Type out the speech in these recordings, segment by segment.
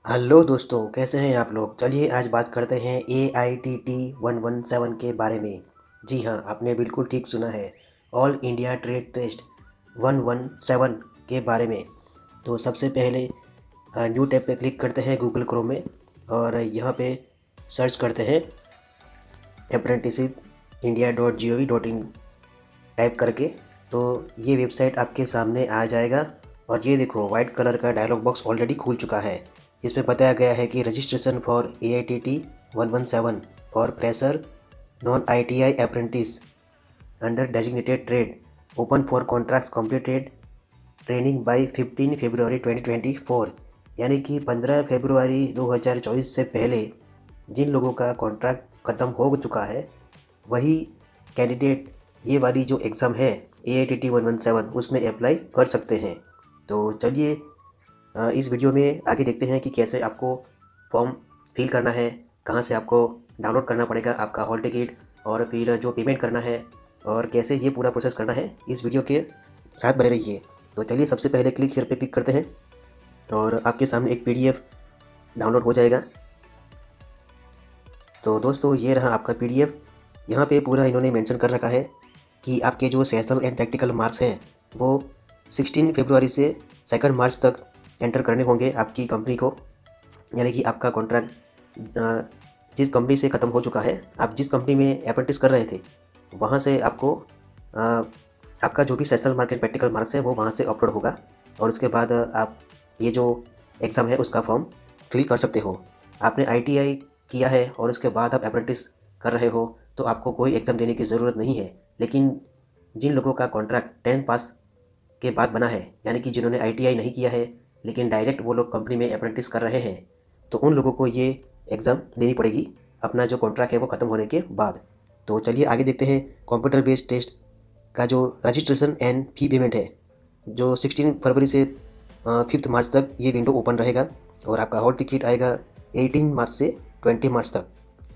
Hello दोस्तों, कैसे हैं आप लोग। चलिए आज बात करते हैं AITT 117 के बारे में। जी हाँ, आपने बिल्कुल ठीक सुना है। ऑल इंडिया ट्रेड टेस्ट 117 के बारे में। तो सबसे पहले न्यू टैब पे क्लिक करते हैं गूगल क्रोम में और यहाँ पे सर्च करते हैं apprenticeshipindia.gov.in टाइप करके। तो ये वेबसाइट आपके सामने आ जाएगा और ये देखो वाइट कलर का डायलॉग बॉक्स ऑलरेडी खुल चुका है। इसमें बताया गया है कि registration for AITT 117 for fresher non ITI apprentice under designated trade open for contracts completed training bye 15 फरवरी 2024। यानी कि 15 फरवरी 2024 से पहले जिन लोगों का कॉन्ट्रैक्ट ख़त्म हो चुका है वही कैंडिडेट ये वाली जो एग्ज़ाम है AITT 117 उसमें अप्लाई कर सकते हैं। तो चलिए इस वीडियो में आगे देखते हैं कि कैसे आपको फॉर्म फिल करना है, कहाँ से आपको डाउनलोड करना पड़ेगा आपका हॉल टिकट और फिर जो पेमेंट करना है और कैसे ये पूरा प्रोसेस करना है। इस वीडियो के साथ बने रहिए। तो चलिए सबसे पहले क्लिक हियर पे क्लिक करते हैं और आपके सामने एक PDF डाउनलोड हो जाएगा। तो दोस्तों ये रहा आपका PDF। यहाँ पे पूरा इन्होंने मेंशन कर रखा है कि आपके जो सेशनल एंड प्रैक्टिकल मार्क्स हैं वो 16 फरवरी से 2 मार्च तक एंटर करने होंगे आपकी कंपनी को। यानी कि आपका कॉन्ट्रैक्ट जिस कंपनी से ख़त्म हो चुका है, आप जिस कंपनी में अप्रेंटिस कर रहे थे वहाँ से आपको आपका जो भी sessional mark and practical marks है वो वहाँ से अपलोड होगा और उसके बाद आप ये जो एग्ज़ाम है उसका फॉर्म फिल कर सकते हो। आपने ITI किया है और उसके बाद आप अप्रेंटिस कर रहे हो तो आपको कोई एग्ज़ाम देने की ज़रूरत नहीं है। लेकिन जिन लोगों का कॉन्ट्रैक्ट 10 पास के बाद बना है, यानी कि जिन्होंने ITI नहीं किया है लेकिन डायरेक्ट वो लोग कंपनी में अप्रेंटिस कर रहे हैं, तो उन लोगों को ये एग्ज़ाम देनी पड़ेगी अपना जो कॉन्ट्रैक्ट है वो ख़त्म होने के बाद। तो चलिए आगे देखते हैं। कंप्यूटर बेस्ड टेस्ट का जो रजिस्ट्रेशन एंड फी पेमेंट है जो 16 फरवरी से 5 मार्च तक ये विंडो ओपन रहेगा और आपका हॉल टिकट आएगा 18 मार्च से 20 मार्च तक,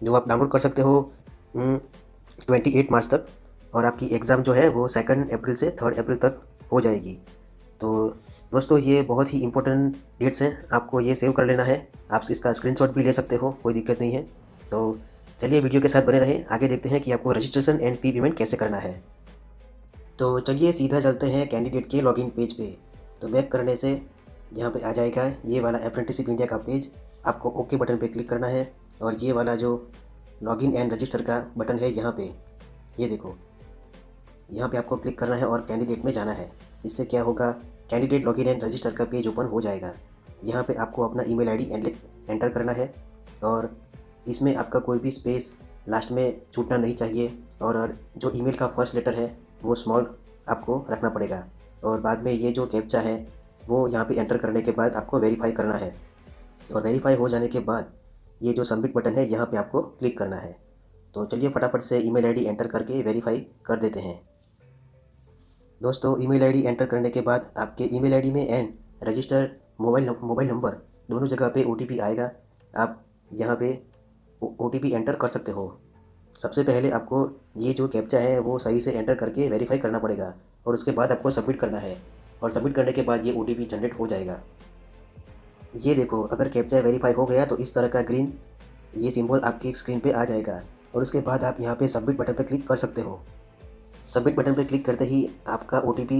जो आप डाउनलोड कर सकते हो 28 मार्च तक। और आपकी एग्ज़ाम जो है वो 2 अप्रैल से 3 अप्रैल तक हो जाएगी। तो दोस्तों ये बहुत ही इंपॉर्टेंट डेट्स हैं, आपको ये सेव कर लेना है। आप इसका स्क्रीनशॉट भी ले सकते हो, कोई दिक्कत नहीं है। तो चलिए वीडियो के साथ बने रहें, आगे देखते हैं कि आपको रजिस्ट्रेशन एंड फी पेमेंट कैसे करना है। तो चलिए सीधा चलते हैं कैंडिडेट के लॉगिन पेज पे। तो बैक करने से यहाँ पे आ जाएगा ये वाला अप्रेंटिसशिप इंडिया का पेज। आपको ओके बटन पे क्लिक करना है और ये वाला जो लॉगिन एंड रजिस्टर का बटन है यहाँ पे, ये देखो यहाँ पे आपको क्लिक करना है और कैंडिडेट में जाना है। इससे क्या होगा, कैंडिडेट लॉगिन एंड रजिस्टर का पेज ओपन हो जाएगा। यहाँ पे आपको अपना ईमेल आईडी एंटर करना है और इसमें आपका कोई भी स्पेस लास्ट में छूटना नहीं चाहिए और जो ईमेल का फर्स्ट लेटर है वो स्मॉल आपको रखना पड़ेगा। और बाद में ये जो कैप्चा है वो यहाँ पे एंटर करने के बाद आपको वेरीफाई करना है और वेरीफाई हो जाने के बाद ये जो सबमिट बटन है यहाँ पे आपको क्लिक करना है। तो चलिए फटाफट से ईमेल आईडी एंटर करके वेरीफाई कर देते हैं। दोस्तों ईमेल आईडी एंटर करने के बाद आपके ईमेल आईडी में एंड रजिस्टर मोबाइल नंबर दोनों जगह पे OTP आएगा। आप यहाँ पे OTP एंटर कर सकते हो। सबसे पहले आपको ये जो कैप्चा है वो सही से एंटर करके वेरीफाई करना पड़ेगा और उसके बाद आपको सबमिट करना है और सबमिट करने के बाद ये OTP जनरेट हो जाएगा। ये देखो अगर कैप्चा वेरीफाई हो गया तो इस तरह का ग्रीन ये सिंबल आपकी स्क्रीन पे आ जाएगा और उसके बाद आप यहाँ पे सबमिट बटन पे क्लिक कर सकते हो। सबमिट बटन पे क्लिक करते ही आपका OTP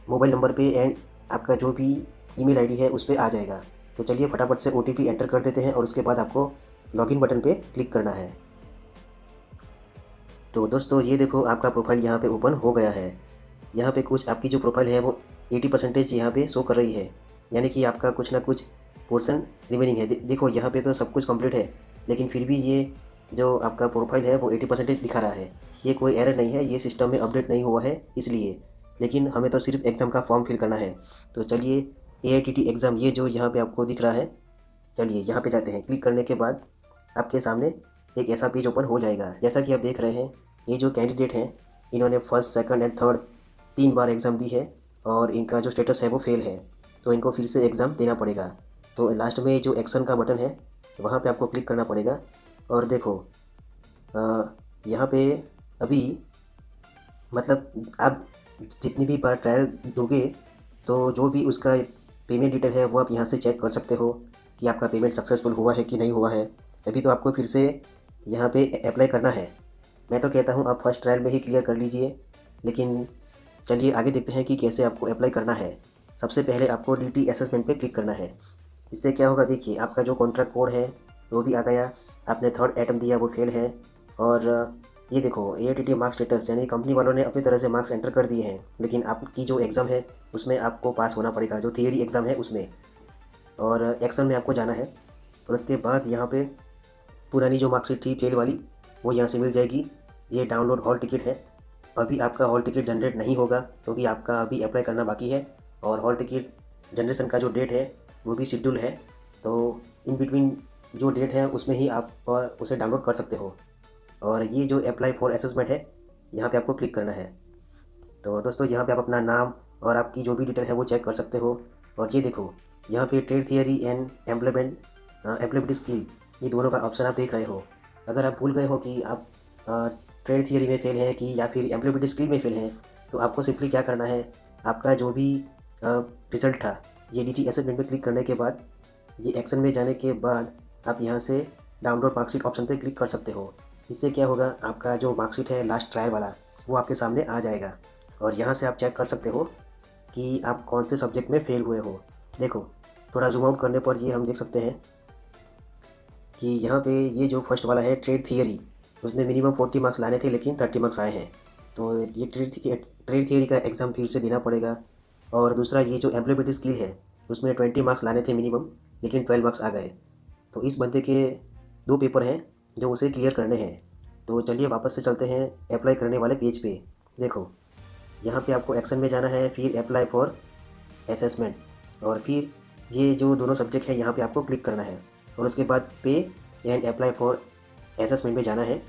मोबाइल नंबर पे एंड आपका जो भी ईमेल आईडी है उस पर आ जाएगा। तो चलिए फटाफट से OTP एंटर कर देते हैं और उसके बाद आपको लॉगिन बटन पे क्लिक करना है। तो दोस्तों ये देखो आपका प्रोफाइल यहाँ पे ओपन हो गया है। यहाँ पे कुछ आपकी जो प्रोफाइल है वो 80% यहाँ पे शो कर रही है, यानी कि आपका कुछ ना कुछ पोर्शन रिमेनिंग है। देखो यहाँ पे तो सब कुछ कंप्लीट है लेकिन फिर भी ये जो आपका प्रोफाइल है वो 80% दिखा रहा है। ये कोई एरर नहीं है, ये सिस्टम में अपडेट नहीं हुआ है इसलिए। लेकिन हमें तो सिर्फ एग्ज़ाम का फॉर्म फिल करना है। तो चलिए AITT एग्ज़ाम ये जो यहाँ पर आपको दिख रहा है, चलिए यहाँ पर जाते हैं। क्लिक करने के बाद आपके सामने एक ऐसा पेज ओपन हो जाएगा। जैसा कि आप देख रहे हैं ये जो कैंडिडेट हैं इन्होंने फर्स्ट सेकंड एंड थर्ड 3 बार एग्ज़ाम दी है और इनका जो स्टेटस है वो फेल है, तो इनको फिर से एग्ज़ाम देना पड़ेगा। तो लास्ट में जो एक्शन का बटन है वहाँ पे आपको क्लिक करना पड़ेगा और देखो यहाँ पे अभी मतलब आप जितनी भी बार ट्रायल दोगे तो जो भी उसका पेमेंट डिटेल है वो आप यहाँ से चेक कर सकते हो। कि आपका पेमेंट सक्सेसफुल हुआ है कि नहीं हुआ है। अभी तो आपको फिर से यहाँ पे अप्लाई करना है। मैं तो कहता हूँ आप फर्स्ट ट्रायल में ही क्लियर कर लीजिए, लेकिन चलिए आगे देखते हैं कि कैसे आपको अप्लाई करना है। सबसे पहले आपको DT असेसमेंट पे क्लिक करना है। इससे क्या होगा, देखिए आपका जो कॉन्ट्रैक्ट कोड है वो भी आ गया, आपने थर्ड एटम दिया वो फेल है, और ये देखो AATT मार्क्स स्टेटस, यानी कंपनी वालों ने अपनी तरह से मार्क्स एंटर कर दिए हैं, लेकिन आपकी जो एग्ज़ाम है उसमें आपको पास होना पड़ेगा, जो थियरी एग्ज़ाम है उसमें, और एक्शन में आपको जाना है। और उसके बाद यहाँ पे पुरानी जो मार्कशीट थी फेल वाली वो यहाँ से मिल जाएगी। ये डाउनलोड हॉल टिकट है। अभी आपका हॉल टिकट जनरेट नहीं होगा क्योंकि आपका अभी अप्लाई करना बाकी है, और हॉल टिकट जनरेशन का जो डेट है वो भी शेड्यूल है, तो इन बिटवीन जो डेट है उसमें ही आप उसे डाउनलोड कर सकते हो। और ये जो अप्लाई फॉर असेसमेंट है यहाँ पे आपको क्लिक करना है। तो दोस्तों यहाँ पे आप अपना नाम और आपकी जो भी डिटेल है वो चेक कर सकते हो। और ये देखो यहाँ पे trade theory and employability skill, ये दोनों का ऑप्शन आप देख रहे हो। अगर आप भूल गए हो कि आप ट्रेड थियरी में फेल हैं कि या फिर एम्प्लॉयबिलिटी स्किल में फेल हैं, तो आपको सिंपली क्या करना है, आपका जो भी रिजल्ट था ये DT असेसमेंट पे क्लिक करने के बाद, ये एक्शन में जाने के बाद आप यहाँ से डाउनलोड मार्कशीट ऑप्शन पे क्लिक कर सकते हो। इससे क्या होगा, आपका जो मार्कशीट है लास्ट ट्रायल वाला वो आपके सामने आ जाएगा, और यहाँ से आप चेक कर सकते हो कि आप कौन से सब्जेक्ट में फेल हुए हो। देखो थोड़ा जूम आउट करने पर ये हम देख सकते हैं कि यहाँ पे ये जो फर्स्ट वाला है ट्रेड थियरी, उसमें मिनिमम 40 मार्क्स लाने थे लेकिन 30 मार्क्स आए हैं, तो ये ट्रेड थियरी का एग्ज़ाम फिर से देना पड़ेगा। और दूसरा ये जो एम्प्लॉयबिलिटी स्किल है उसमें 20 मार्क्स लाने थे मिनिमम, लेकिन 12 मार्क्स आ गए। तो इस बंदे के 2 पेपर हैं जो उसे क्लियर करने हैं। तो चलिए वापस से चलते हैं अप्लाई करने वाले पेज पे। देखो यहाँ पे आपको एक्शन में जाना है, फिर अप्लाई फॉर असेसमेंट, और फिर ये जो दोनों सब्जेक्ट है यहाँ पे आपको क्लिक करना है, और उसके बाद पे एंड अप्लाई फॉर असेसमेंट में जाना है।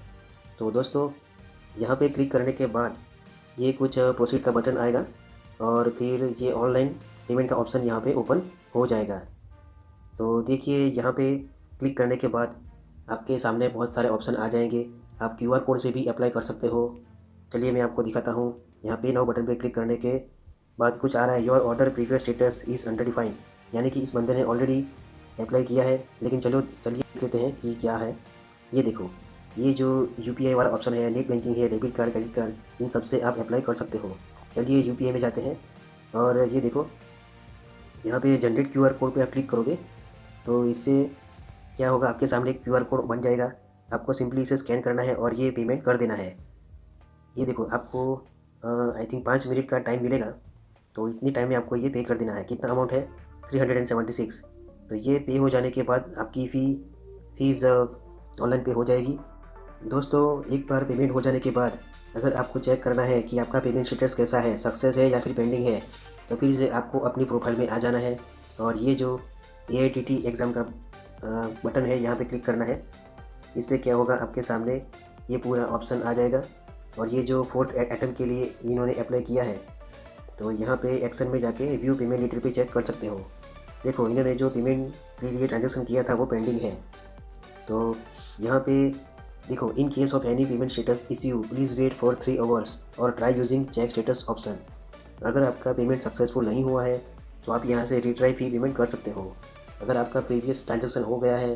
तो दोस्तों यहाँ पे क्लिक करने के बाद ये कुछ प्रोसीड का बटन आएगा, और फिर ये ऑनलाइन पेमेंट का ऑप्शन यहाँ पे ओपन हो जाएगा। तो देखिए यहाँ पे क्लिक करने के बाद आपके सामने बहुत सारे ऑप्शन आ जाएंगे। आप QR कोड से भी अप्लाई कर सकते हो। चलिए मैं आपको दिखाता हूँ। यहाँ पे नाउ बटन पे क्लिक करने के बाद कुछ आ रहा है, your order previous status is undefined, यानी कि इस बंदे ने ऑलरेडी अप्लाई किया है, लेकिन चलिए देख लेते हैं कि क्या है। ये देखो ये जो UPI वाला ऑप्शन है, नेट बैंकिंग है, डेबिट कार्ड, क्रेडिट कार्ड, इन सब से आप अप्लाई कर सकते हो। चलिए UPI में जाते हैं, और ये देखो यहाँ पे जनरेट QR कोड पे आप क्लिक करोगे तो इससे क्या होगा, आपके सामने एक QR कोड बन जाएगा। आपको सिंपली इसे स्कैन करना है और ये पेमेंट कर देना है। ये देखो आपको आई थिंक 5 मिनट का टाइम मिलेगा, तो इतनी टाइम में आपको ये पे कर देना है। कितना अमाउंट है, 376। तो ये पे हो जाने के बाद आपकी फीस ऑनलाइन पे हो जाएगी। दोस्तों एक बार पेमेंट हो जाने के बाद अगर आपको चेक करना है कि आपका पेमेंट स्टेटस कैसा है, सक्सेस है या फिर पेंडिंग है, तो फिर से आपको अपनी प्रोफाइल में आ जाना है, और ये जो AITT एग्ज़ाम का बटन है यहाँ पे क्लिक करना है। इससे क्या होगा, आपके सामने ये पूरा ऑप्शन आ जाएगा, और ये जो 4th एटम के लिए इन्होंने अप्लाई किया है, तो यहाँ पे एक्शन में जाके व्यू पेमेंट डिटेल पे चेक कर सकते हो। देखो इन्होंने जो पेमेंट के लिए ट्रांजेक्शन किया था वो पेंडिंग है। तो यहाँ पे देखो, in case of any payment status issue please wait for 3 hours और try using check status option. अगर आपका पेमेंट सक्सेसफुल नहीं हुआ है तो आप यहाँ से रिट्राई फी पेमेंट कर सकते हो। अगर आपका प्रीवियस ट्रांजेक्शन हो गया है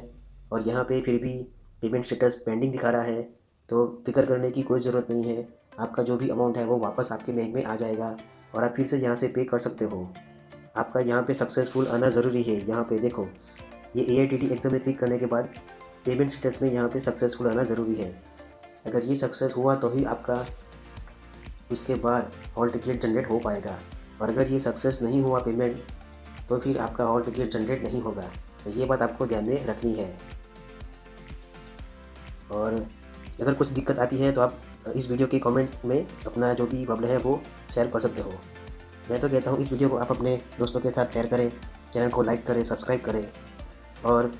और यहाँ पे फिर भी पेमेंट स्टेटस पेंडिंग दिखा रहा है, तो फिक्र करने की कोई ज़रूरत नहीं है। आपका जो भी अमाउंट है वो वापस आपके बैंक में आ जाएगा, और आप फिर से यहाँ से पे कर सकते हो। आपका यहाँ पे सक्सेसफुल आना ज़रूरी है। यहाँ पे देखो ये AITT एग्ज़ाम में क्लिक करने के बाद पेमेंट स्टेटस में यहाँ पे सक्सेसफुल आना ज़रूरी है। अगर ये सक्सेस हुआ तो ही आपका उसके बाद हॉल टिकट जनरेट हो पाएगा, और अगर ये सक्सेस नहीं हुआ पेमेंट, तो फिर आपका हॉल टिकट जनरेट नहीं होगा। तो ये बात आपको ध्यान में रखनी है। और अगर कुछ दिक्कत आती है तो आप इस वीडियो के कमेंट में अपना जो भी प्रॉब्लम है वो शेयर कर सकते हो। मैं तो कहता हूँ इस वीडियो को आप अपने दोस्तों के साथ शेयर करें, चैनल को लाइक करें, सब्सक्राइब करें, और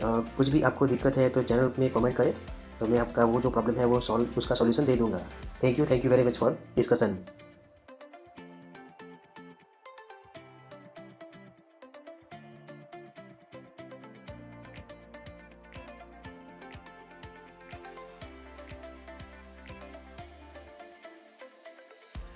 कुछ भी आपको दिक्कत है तो चैनल में कमेंट करें, तो मैं आपका वो जो प्रॉब्लम है वो उसका सॉल्यूशन दे दूँगा। Thank you very much for discussion.